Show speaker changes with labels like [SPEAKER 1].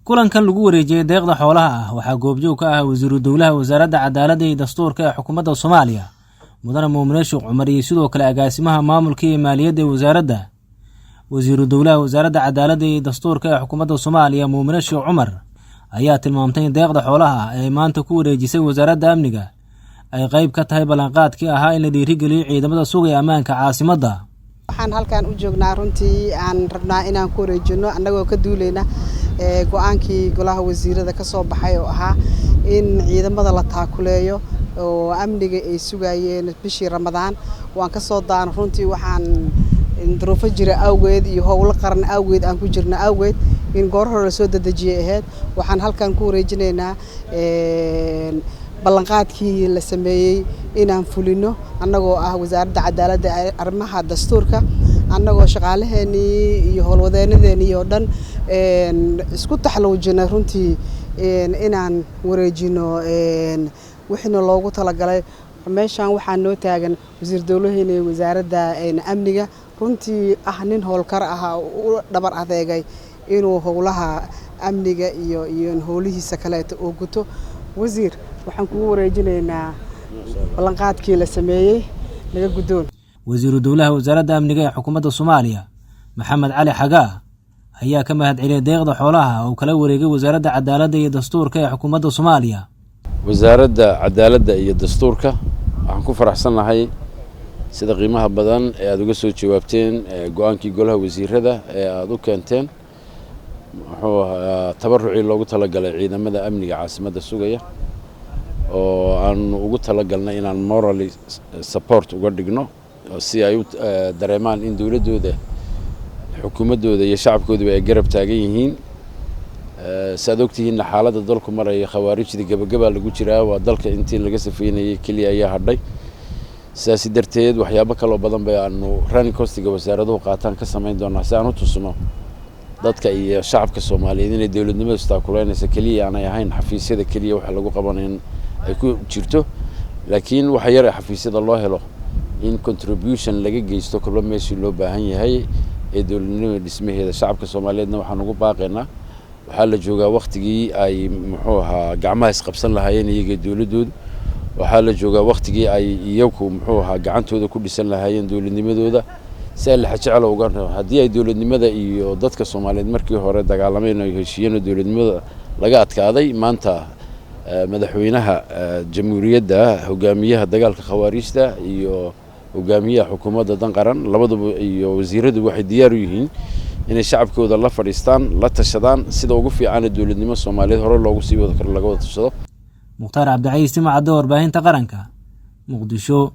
[SPEAKER 1] kulankan lagu wareejiyay deeqda xoolaha ah waxaa goobjoog ka ah wasiiru dowlaha wasaaradda cadaaladda iyo dastuurka ee xukuumadda Soomaaliya mudane Muumin Sheekh Cumar iyo sidoo kale agaasimaha maamulka iyo maaliyadda wasaaradda wasiiru dowlaha wasaaradda cadaaladda iyo dastuurka ee xukuumadda Soomaaliya Muumin Sheekh Cumar ayaa tilmaamtay in deeqda xoolaha ay maanta ku wareejisay wasaaradda amniga ay qayb ka tahay ballanqaadkii ahaa in la dhiirigeliyo ciidamada sugaya ammaanka caasimadda.
[SPEAKER 2] waxaan halkaan u joognaa runtii aan rabnaa inaan ku wareejino annagoo ka duuleyna go'aankii golaha wasiirada ka soo baxay oo ahaa in ciidamada la taakuleeyo oo amniga ay sugayeen bishii Ramadaan waan ka soo daan runtii waxaan duruufo jira awgeed iyo howlo qaran awgeed aan ku jirna awgeed in goor hore la soo dadajiyay ahayd waxaan halkaan ku wareejinaynaa ballanqaadkii la sameeyay inaan fulino annagoo ah wasaaradda cadaaladda arrimaha dastuurka annagoo shaqaalaheennii iyo howlwadeenadeennii oo dhan isku taxalluujinay runtii inaan wareejino wixina loogu talagalay meeshaan waxaa noo taagan wasiir dowlaheena iyo wasaaradda amniga runtii ah nin howlkar ah u dhabar adeegay inuu howlaha amniga iyo howlihiisa kaleeto oo guto wasiir waxaan kugu wareejinaynaa ballanqaadkii la sameeyay laga gudoon
[SPEAKER 1] wasiiru dowlaha wasaaradda amniga ee xukuumadda Soomaaliya Maxamed Cali Xagaa ayaa ka mahad celiyay deeqda xoolaha oo kala wareegay wasaaradda cadaaladda iyo dastuurka ee xukuumadda Soomaaliya.
[SPEAKER 3] wasaaradda cadaaladda iyo dastuurka waxaan ku faraxsanahay sida qiimaha badan ee aad uga soo jawaabteen go'aankii golaha wasiirada ee aad u keenteen tabarucii loogu talagalay ciidamada amniga caasimadda sugaya oo aan ugu talagalnay inaan morally support uga dhigno si ay u dareemaan in dawladooda xukuumadooda iyo shacabkooda ay garab taagan yihiin saad ogtihiin xaaladda dalku maraya khawaarijda gabagaba lagu jiraa waa dalka intii laga safeynayay kaliya ayaa hadhay sidaas darteed waxyaabo kale oo badan bay aanu running costiga wasaaraduhu qaataan ka sameyn doonaa si aan u tusno dadka iyo shacabka Soomaaliyeed inay dawladnimada istaakuleynaysa kaliya aanay ahayn xafiisyada kaliya waxa lagu qabanayn ay ku jirto laakiin waxa yar xafiisyada loo helo in contribution laga geysto kullo meeshii loo baahan yahay ee dawladnimada dhismaheeda shacabka Soomaaliyeedna waxaan ugu baaqaynaa waxaa la joogaa waqtigii ay gacmaha isqabsan lahaayeen iyaga dawladoodu waxaa la joogaa waqtigii ay iyagu gacantooda ku dhisan lahaayeen dawladnimadooda si ay la jecel uga hadii ay dawladnimada iyo dadka Soomaaliyeed markii hore dagaalameen oo heshiiyeen dawladnimada laga adkaaday maanta madaxweynaha jamhuuriyadda hogaamiyaha dagaalka khawaarijta iyo hogaamiyaha xukuumadda dan qaran labaduba iyo wasiiradu waxay diyaar u yihiin inay shacabkooda la fadhiistaan la tashadaan sida ugu fiican dawladnimada Soomaaliyeed hore loogu sii wada karo laga wada tashado.
[SPEAKER 1] Mukhtaar Cabdi Ciise Macado warbaahinta qaranka Muqdisho.